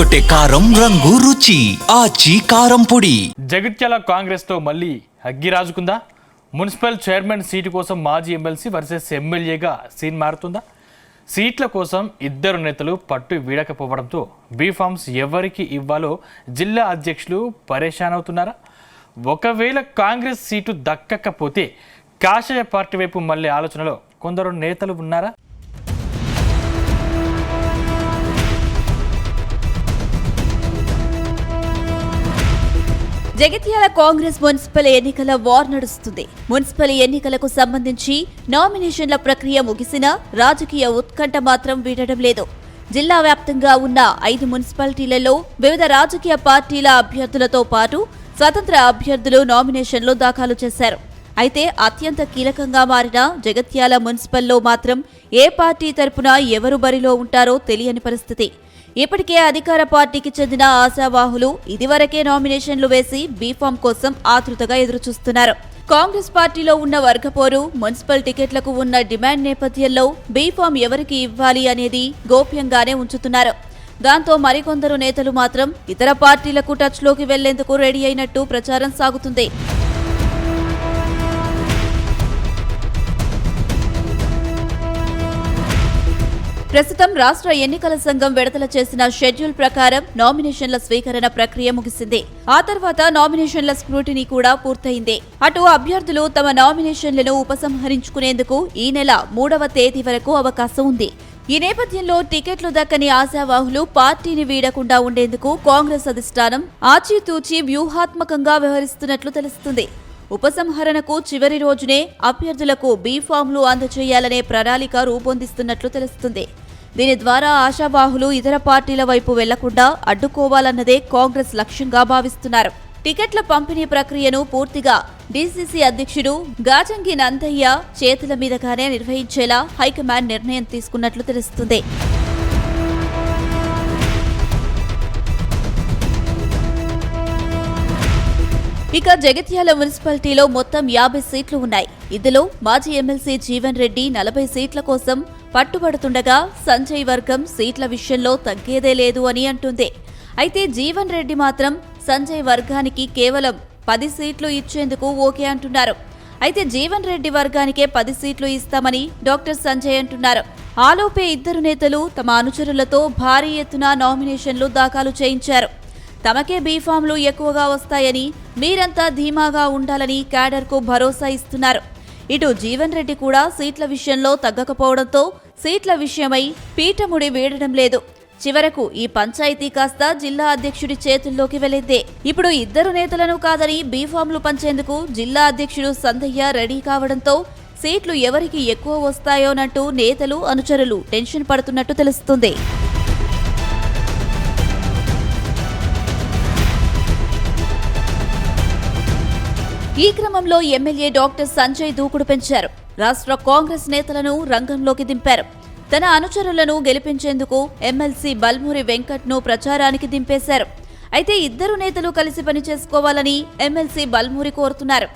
అదరగొట్టే కారం రంగు రుచి ఆచి కారం పొడి. జగిత్యాల కాంగ్రెస్ తో మళ్ళీ అగ్గి రాజుకుందా? మున్సిపల్ చైర్మన్ సీటు కోసం మాజీ ఎమ్మెల్సీ వర్సెస్ ఎమ్మెల్యేగా సీన్ మారుతుందా? సీట్ల కోసం ఇద్దరు నేతలు పట్టు వీడకపోవడంతో బీఫామ్స్ ఎవరికి ఇవ్వాలో జిల్లా అధ్యక్షులు పరేషాన్ అవుతున్నారా? ఒకవేళ కాంగ్రెస్ సీటు దక్కకపోతే కాషాయ పార్టీ వైపు మళ్ళీ ఆలోచనలో కొందరు నేతలు ఉన్నారా? జగిత్యాల కాంగ్రెస్ మున్సిపల్ ఎన్నికల వార్ నడుస్తుంది. మున్సిపల్ ఎన్నికలకు సంబంధించి నామినేషన్ల ప్రక్రియ ముగిసినా రాజకీయ ఉత్కంఠ మాత్రం వీడడం లేదు. జిల్లా వ్యాప్తంగా ఉన్న 5 మున్సిపాలిటీలలో వివిధ రాజకీయ పార్టీల అభ్యర్థులతో పాటు స్వతంత్ర అభ్యర్థులు నామినేషన్లు దాఖలు చేశారు. అయితే అత్యంత కీలకంగా మారిన జగిత్యాల మున్సిపల్లో మాత్రం ఏ పార్టీ తరపున ఎవరు బరిలో ఉంటారో తెలియని పరిస్థితి. ఇప్పటికే అధికార పార్టీకి చెందిన ఆశావాహులు ఇదివరకే నామినేషన్లు వేసి బీఫామ్ కోసం ఆతృతగా ఎదురుచూస్తున్నారు. కాంగ్రెస్ పార్టీలో ఉన్న వర్గపోరు, మున్సిపల్ టికెట్లకు ఉన్న డిమాండ్ నేపథ్యంలో బీఫామ్ ఎవరికి ఇవ్వాలి అనేది గోప్యంగానే ఉంచుతున్నారు. దాంతో మరికొందరు నేతలు మాత్రం ఇతర పార్టీలకు టచ్లోకి వెళ్లేందుకు రెడీ అయినట్టు ప్రచారం సాగుతుంది. ప్రస్తుతం రాష్ట్ర ఎన్నికల సంఘం విడుదల చేసిన షెడ్యూల్ ప్రకారం నామినేషన్ల స్వీకరణ ప్రక్రియ ముగిసింది. ఆ తర్వాత నామినేషన్ల స్క్రూటినీ కూడా పూర్తయింది. అటు అభ్యర్థులు తమ నామినేషన్లను ఉపసంహరించుకునేందుకు ఈ నెల 3వ తేదీ వరకు అవకాశం ఉంది. ఈ నేపథ్యంలో టికెట్లు దక్కని ఆశావాహులు పార్టీని వీడకుండా ఉండేందుకు కాంగ్రెస్ అధిష్టానం ఆచితూచి వ్యూహాత్మకంగా వ్యవహరిస్తున్నట్లు తెలుస్తుంది. ఉపసంహరణకు చివరి రోజునే అభ్యర్థులకు బీఫామ్లు అందజేయాలనే ప్రణాళిక రూపొందిస్తున్నట్లు తెలుస్తుంది. దీని ద్వారా ఆశావాహులు ఇతర పార్టీల వైపు వెళ్లకుండా అడ్డుకోవాలన్నదే కాంగ్రెస్ లక్ష్యంగా భావిస్తున్నారు. టికెట్ల పంపిణీ ప్రక్రియను పూర్తిగా డీసీసీ అధ్యక్షుడు గాజంగి నందయ్య చేతుల మీదుగానే నిర్వహించేలా హైకమాండ్ నిర్ణయం తీసుకున్నట్లు తెలుస్తుంది. ఇక జగిత్యాల మున్సిపాలిటీలో మొత్తం 50 సీట్లు ఉన్నాయి. ఇందులో మాజీ ఎమ్మెల్సీ జీవన్ రెడ్డి 40 సీట్ల కోసం పట్టుబడుతుండగా సంజయ్ వర్గం సీట్ల విషయంలో తగ్గేదే లేదు అని అంటుంది. అయితే జీవన్ రెడ్డి మాత్రం సంజయ్ వర్గానికి కేవలం 10 సీట్లు ఇచ్చేందుకు ఓకే అంటున్నారు. అయితే జీవన్ రెడ్డి వర్గానికే 10 సీట్లు ఇస్తామని డాక్టర్ సంజయ్ అంటున్నారు. ఆలోపే ఇద్దరు నేతలు తమ అనుచరులతో భారీ ఎత్తున నామినేషన్లు దాఖలు చేయించారు. తమకే బీఫామ్లు ఎక్కువగా వస్తాయని, మీరంతా ధీమాగా ఉండాలని క్యాడర్కు భరోసా ఇస్తున్నారు. ఇటు జీవన్ రెడ్డి కూడా సీట్ల విషయంలో తగ్గకపోవడంతో సీట్ల విషయమై పీఠముడి వీడడం లేదు. చివరకు ఈ పంచాయతీ కాస్త జిల్లా అధ్యక్షుడి చేతుల్లోకి వెళ్లింది. ఇప్పుడు ఇద్దరు నేతలను కాదని బీఫామ్లు పంచేందుకు జిల్లా అధ్యక్షుడు సందయ్య రెడీ కావడంతో సీట్లు ఎవరికి ఎక్కువ వస్తాయోనంటూ నేతలు, అనుచరులు టెన్షన్ పడుతున్నట్టు తెలుస్తుంది. ఈ క్రమంలో ఎమ్మెల్యే డాక్టర్ సంజయ్ దూకుడు పెంచారు. రాష్ట్ర కాంగ్రెస్ నేతలను రంగంలోకి దింపారు. తన అనుచరులను గెలిపించేందుకు ఎమ్మెల్సీ బల్మూరి వెంకట్ను ప్రచారానికి దింపేశారు. అయితే ఇద్దరు నేతలు కలిసి పనిచేసుకోవాలని ఎమ్మెల్సీ బల్మూరి కోరుతున్నారు.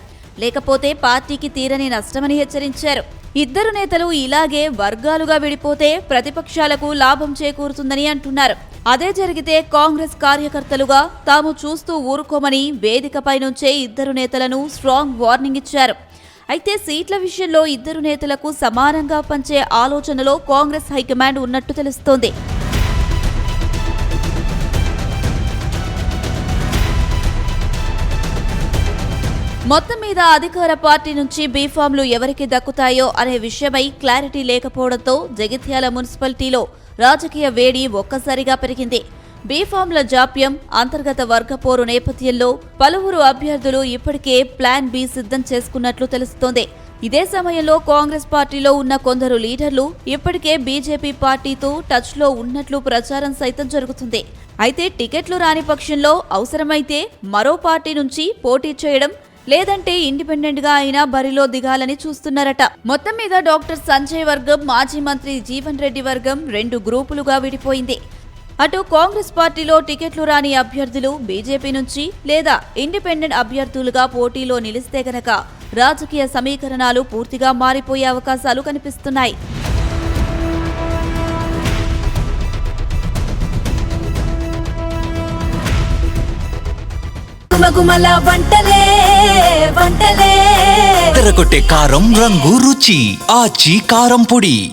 లేకపోతే పార్టీకి తీరని నష్టమని హెచ్చరించారు. ఇద్దరు నేతలు ఇలాగే వర్గాలుగా విడిపోతే ప్రతిపక్షాలకు లాభం చేకూరుతుందని అంటున్నారు. అదే జరిగితే కాంగ్రెస్ కార్యకర్తలుగా తాము చూస్తూ ఊరుకోమని వేదికపై నుంచే ఇద్దరు నేతలను స్ట్రాంగ్ వార్నింగ్ ఇచ్చారు. అయితే సీట్ల విషయంలో ఇద్దరు నేతలకు సమానంగా పంచే ఆలోచనలో కాంగ్రెస్ హైకమాండ్ ఉన్నట్టు తెలుస్తోంది. మొత్తం మీద అధికార పార్టీ నుంచి బీఫామ్లు ఎవరికి దక్కుతాయో అనే విషయమై క్లారిటీ లేకపోవడంతో జగిత్యాల మున్సిపాలిటీలో రాజకీయ వేడి ఒక్కసారిగా పెరిగింది. బీఫామ్ల జాప్యం, అంతర్గత వర్గపోరు నేపథ్యంలో పలువురు అభ్యర్థులు ఇప్పటికే ప్లాన్ బి సిద్ధం చేసుకున్నట్లు తెలుస్తోంది. ఇదే సమయంలో కాంగ్రెస్ పార్టీలో ఉన్న కొందరు లీడర్లు ఇప్పటికే బీజేపీ పార్టీతో టచ్లో ఉన్నట్లు ప్రచారం సైతం జరుగుతుంది. అయితే టికెట్లు రాని పక్షంలో అవసరమైతే మరో పార్టీ నుంచి పోటీ చేయడం, లేదంటే ఇండిపెండెంట్ గా అయినా బరిలో దిగాలని చూస్తున్నారట. మొత్తం మీద డాక్టర్ సంజయ్ వర్గం, మాజీ మంత్రి జీవన్ రెడ్డి వర్గం 2 గ్రూపులుగా విడిపోయింది. అటు కాంగ్రెస్ పార్టీలో టికెట్లు రాని అభ్యర్థులు బీజేపీ నుంచి లేదా ఇండిపెండెంట్ అభ్యర్థులుగా పోటీలో నిలిస్తే గనక రాజకీయ సమీకరణాలు పూర్తిగా మారిపోయే అవకాశాలు కనిపిస్తున్నాయి. గుమగుమల వంటలే వంటలే తెరకొట్టే కారం రంగు రుచి ఆచి కారం పొడి.